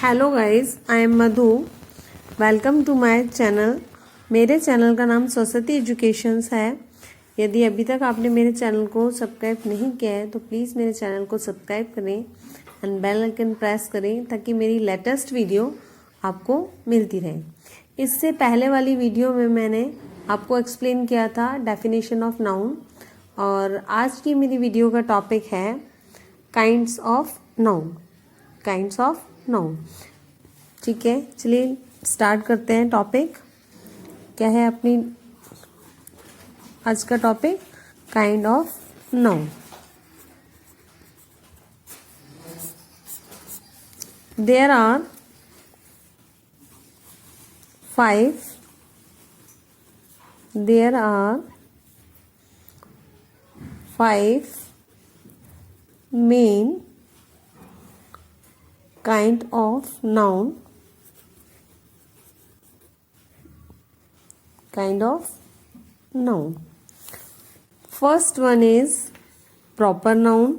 Hello guys, I am Madhu. Welcome to my channel. मेरे channel का नाम सरस्वती एजुकेशंस है। यदि अभी तक आपने मेरे चैनल को सब्सक्राइब नहीं किया है तो प्लीज़ मेरे चैनल को सब्सक्राइब करें एंड बेल आइकन प्रेस करें ताकि मेरी लेटेस्ट वीडियो आपको मिलती रहे। इससे पहले वाली वीडियो में मैंने आपको एक्सप्लेन किया था डेफिनेशन ऑफ नाउन, और आज की मेरी वीडियो का टॉपिक है kinds of noun. Kinds of noun. ठीक है, चलिए स्टार्ट करते हैं। टॉपिक क्या है अपनी आज का topic? Kind of noun. There are 5 main kind of noun. First one is proper noun.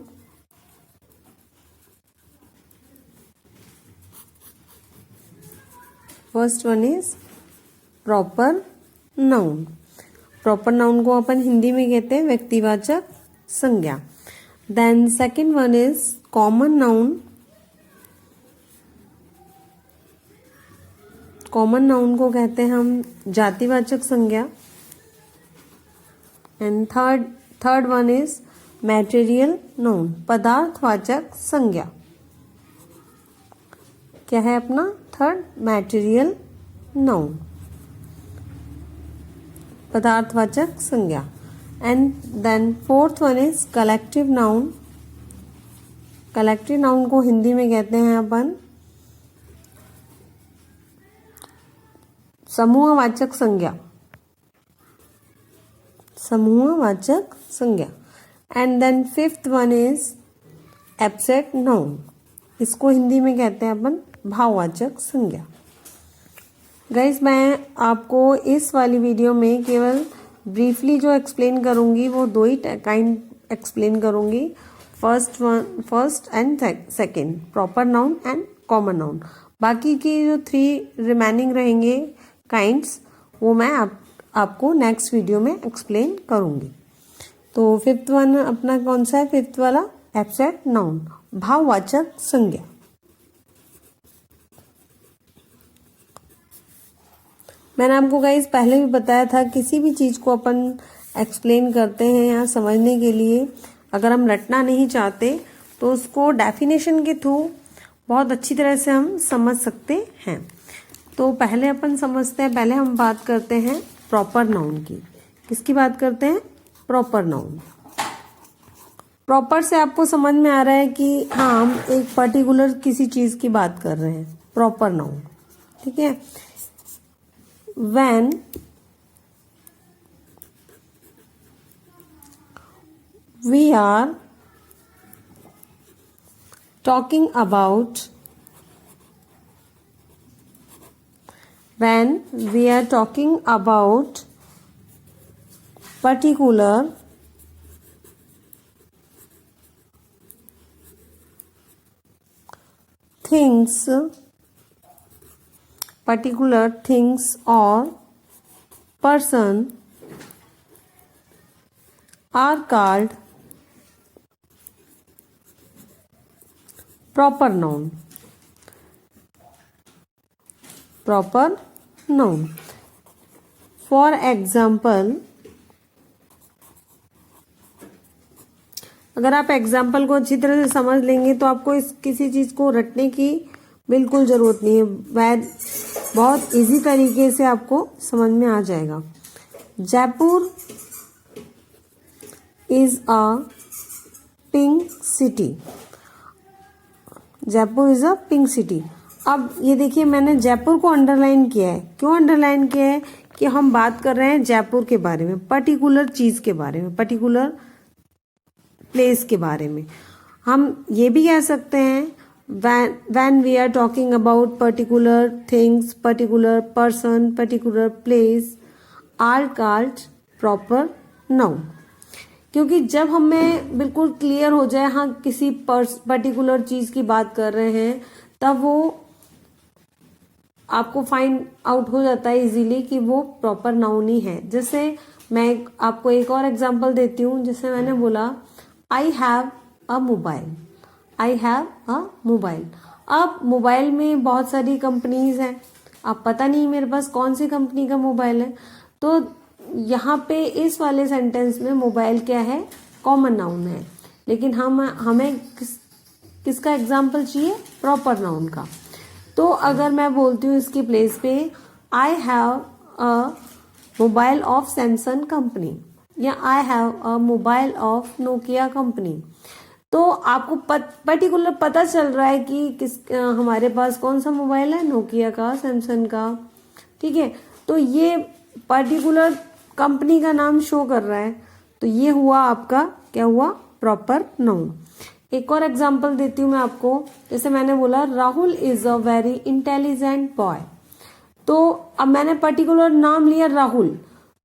Proper noun को अपन हिंदी में कहते हैं व्यक्तिवाचक संज्ञा। Then second one is common noun. Common noun को कहते हैं हम जातिवाचक संज्ञा। And third one is material noun, पदार्थवाचक संज्ञा। क्या है अपना थर्ड? मैटेरियल नाउन, पदार्थवाचक संज्ञा। And then fourth one is collective noun. Collective noun को हिंदी में कहते हैं अपन समूहवाचक संज्ञा। And then fifth one is abstract noun. इसको हिंदी में कहते हैं अपन भाववाचक संज्ञा। गाइस, मैं आपको इस वाली वीडियो में केवल ब्रीफली जो एक्सप्लेन करूंगी वो दो ही काइंड एक्सप्लेन करूंगी, first and second, proper noun and common noun. बाकी की जो 3 रिमेनिंग रहेंगे काइंड्स वो मैं आपको नेक्स्ट वीडियो में एक्सप्लेन करूंगी। तो फिफ्थ वन अपना कौन सा है? फिफ्थ वाला एब्स्ट्रैक्ट नाउन, भाववाचक संज्ञा। मैंने आपको गाइस पहले भी बताया था, किसी भी चीज को अपन एक्सप्लेन करते हैं या समझने के लिए अगर हम रटना नहीं चाहते तो उसको डेफिनेशन के थ्रू बहुत अच्छी तरह से हम समझ सकते हैं। तो पहले अपन समझते हैं, पहले हम बात करते हैं प्रॉपर नाउन की। किसकी बात करते हैं? Proper noun. प्रॉपर से आपको समझ में आ रहा है कि हाँ, हम एक पर्टिकुलर किसी चीज की बात कर रहे हैं। प्रॉपर नाउन, ठीक है। When we are talking about particular things or person are called proper noun. For example, अगर आप एग्जाम्पल को अच्छी तरह से समझ लेंगे तो आपको किसी चीज को रटने की बिल्कुल जरूरत नहीं है। वह बहुत इजी तरीके से आपको समझ में आ जाएगा। Jaipur is a pink city. Jaipur is a pink city. अब ये देखिए, मैंने जयपुर को अंडरलाइन किया है। क्यों अंडरलाइन किया है? कि हम बात कर रहे हैं जयपुर के बारे में, पर्टिकुलर चीज के बारे में, पर्टिकुलर प्लेस के बारे में। हम ये भी कह सकते हैं when we are talking about particular things, particular person, particular place are called proper noun। क्योंकि जब हमें बिल्कुल क्लियर हो जाए हाँ किसी पर्टिकुलर चीज की बात कर रहे हैं, तब वो आपको फाइंड आउट हो जाता है इजीली कि वो प्रॉपर नाउन ही है। जैसे मैं आपको एक और एग्जांपल देती हूँ। जैसे मैंने बोला आई have a mobile, I have a mobile. अब मोबाइल में बहुत सारी कंपनीज हैं, अब पता नहीं मेरे पास कौन सी कंपनी का मोबाइल है, तो यहाँ पे इस वाले सेंटेंस में मोबाइल क्या है, कॉमन नाउन है। लेकिन हमें किसका एग्जाम्पल चाहिए, प्रॉपर नाउन का। तो अगर मैं बोलती हूँ इसकी प्लेस पे I have a mobile of Samsung company या I have a mobile of Nokia company, तो आपको पर्टिकुलर पता चल रहा है कि हमारे पास कौन सा मोबाइल है, नोकिया का, सैमसंग का। ठीक है, तो ये पर्टिकुलर कंपनी का नाम शो कर रहा है, तो ये हुआ आपका क्या हुआ, प्रॉपर नाउन। एक और एग्जांपल देती हूँ मैं आपको। जैसे मैंने बोला Rahul is a very intelligent boy, तो अब मैंने पर्टिकुलर नाम लिया राहुल,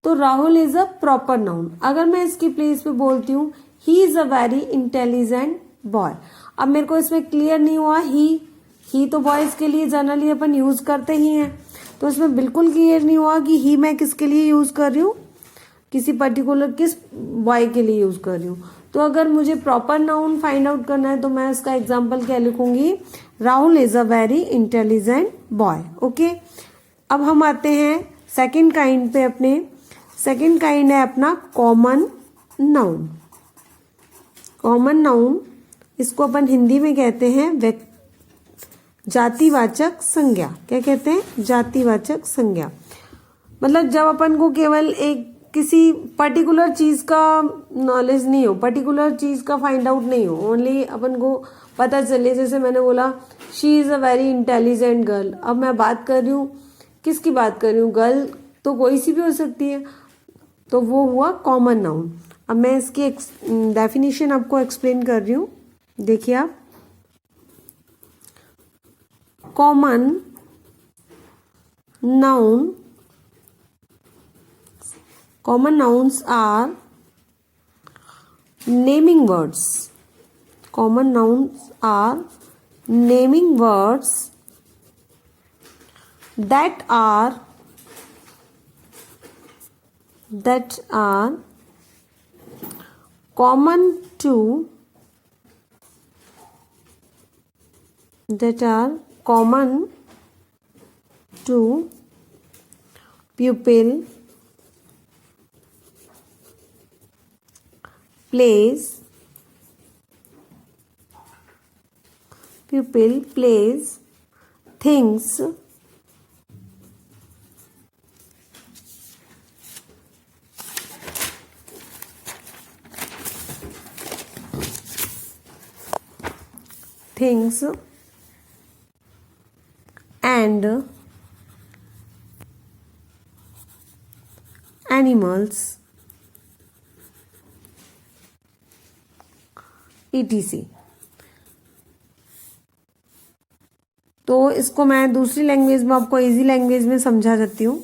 तो Rahul is a proper noun. अगर मैं इसकी प्लेस पे बोलती हूँ he is a very intelligent boy, अब मेरे को इसमें क्लियर नहीं हुआ, ही तो बॉयज के लिए जनरली अपन यूज करते ही हैं, तो इसमें बिल्कुल क्लियर नहीं हुआ कि ही मैं किसके लिए यूज कर रही हूँ, किसी पर्टिकुलर किस बॉय के लिए यूज कर रही हूँ। तो अगर मुझे प्रॉपर नाउन फाइंड आउट करना है तो मैं इसका एग्जाम्पल क्या लिखूंगी, Rahul is a very intelligent boy. Okay, अब हम आते हैं सेकंड काइंड पे। अपने सेकंड काइंड है अपना कॉमन नाउन। कॉमन नाउन, इसको अपन हिंदी में कहते हैं जातिवाचक संज्ञा। क्या कहते हैं, जातिवाचक संज्ञा। मतलब जब अपन को केवल एक किसी पर्टिकुलर चीज का नॉलेज नहीं हो, पर्टिकुलर चीज का फाइंड आउट नहीं हो, ओनली अपन को पता चले। जैसे मैंने बोला she is a very intelligent girl, अब मैं बात कर रही हूँ, किसकी बात कर रही हूँ, गर्ल तो कोई सी भी हो सकती है, तो वो हुआ कॉमन नाउन। अब मैं इसकी डेफिनेशन आपको एक्सप्लेन कर रही हूँ, देखिए आप। Common noun, common nouns are naming words. Common nouns are naming words that are common to pupil, place, things, and animals, etc. तो इसको मैं दूसरी लैंग्वेज में आपको इजी लैंग्वेज में समझा देती हूँ।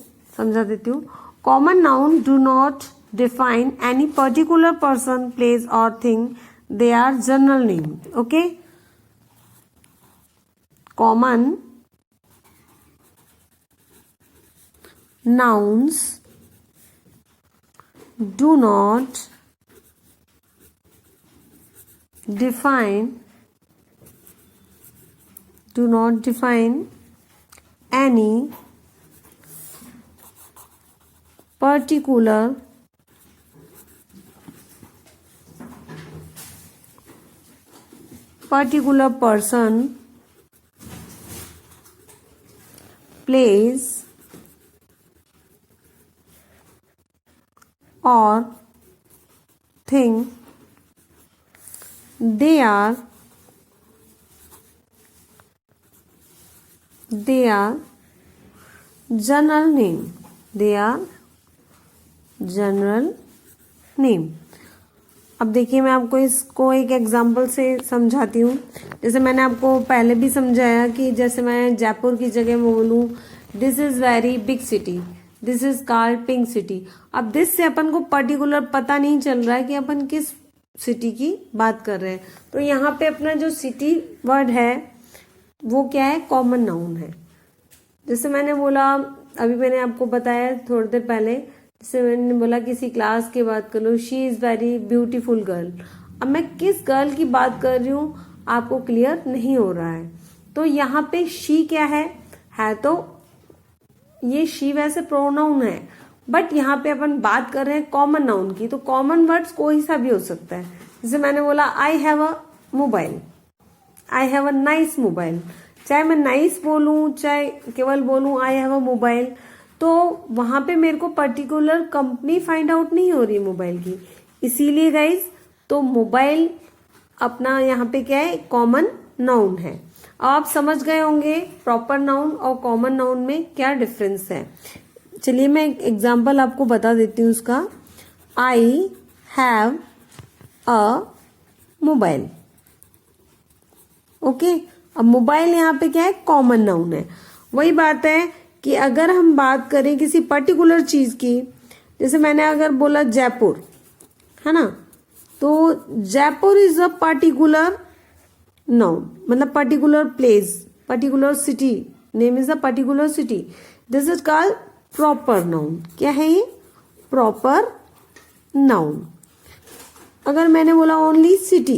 Common noun do not define any particular person, place और thing, they are general name. Okay, common nouns do not define any particular person, place or thing, they are general name। अब देखिए मैं आपको इसको एक एग्जांपल से समझाती हूँ। जैसे मैंने आपको पहले भी समझाया कि जैसे मैं जयपुर की जगह बोलूँ this is very big city, this is called pink city. अब दिस से अपन को पर्टिकुलर पता नहीं चल रहा है कि अपन किस सिटी की बात कर रहे हैं, तो यहाँ पे अपना जो सिटी वर्ड है वो क्या है, कॉमन नाउन है। जैसे मैंने बोला, अभी मैंने आपको बताया थोड़ी देर पहले, जैसे मैंने बोला किसी क्लास की बात कर लो, she is very beautiful girl. अब मैं किस गर्ल की बात कर रही हूँ आपको क्लियर नहीं हो रहा है। तो यहाँ पे शी क्या है तो ये शी वैसे प्रोनाउन है, बट यहाँ पे अपन बात कर रहे हैं कॉमन नाउन की, तो कॉमन वर्ड्स कोई सा भी हो सकता है। जैसे मैंने बोला आई have a mobile, I have a nice mobile, चाहे मैं नाइस बोलूं चाहे केवल बोलूं आई हैव अ मोबाइल, तो वहां पे मेरे को पर्टिकुलर कंपनी फाइंड आउट नहीं हो रही मोबाइल की। इसीलिए गाइज, तो मोबाइल अपना यहाँ पे क्या है, कॉमन नाउन है। आप समझ गए होंगे प्रॉपर नाउन और कॉमन नाउन में क्या डिफरेंस है। चलिए मैं एक एग्जांपल आपको बता देती हूँ उसका। आई हैव अ मोबाइल, ओके। अब मोबाइल यहाँ पे क्या है, कॉमन नाउन है। वही बात है कि अगर हम बात करें किसी पर्टिकुलर चीज की, जैसे मैंने अगर बोला जयपुर, है ना, तो Jaipur is a particular noun, मतलब particular place, particular city, name is a particular city, this is called proper noun. क्या है ये, प्रॉपर नाउन। अगर मैंने बोला ओनली सिटी,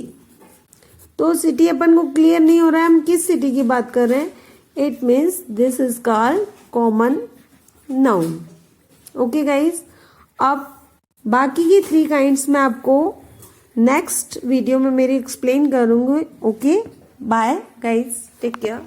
तो सिटी अपन को क्लियर नहीं हो रहा है हम किस सिटी की बात कर रहे हैं, it means this is called common noun. Okay guys, अब बाकी की 3 काइंड्स में आपको नेक्स्ट वीडियो में मेरी एक्सप्लेन करूंगी। Okay, bye guys, take care.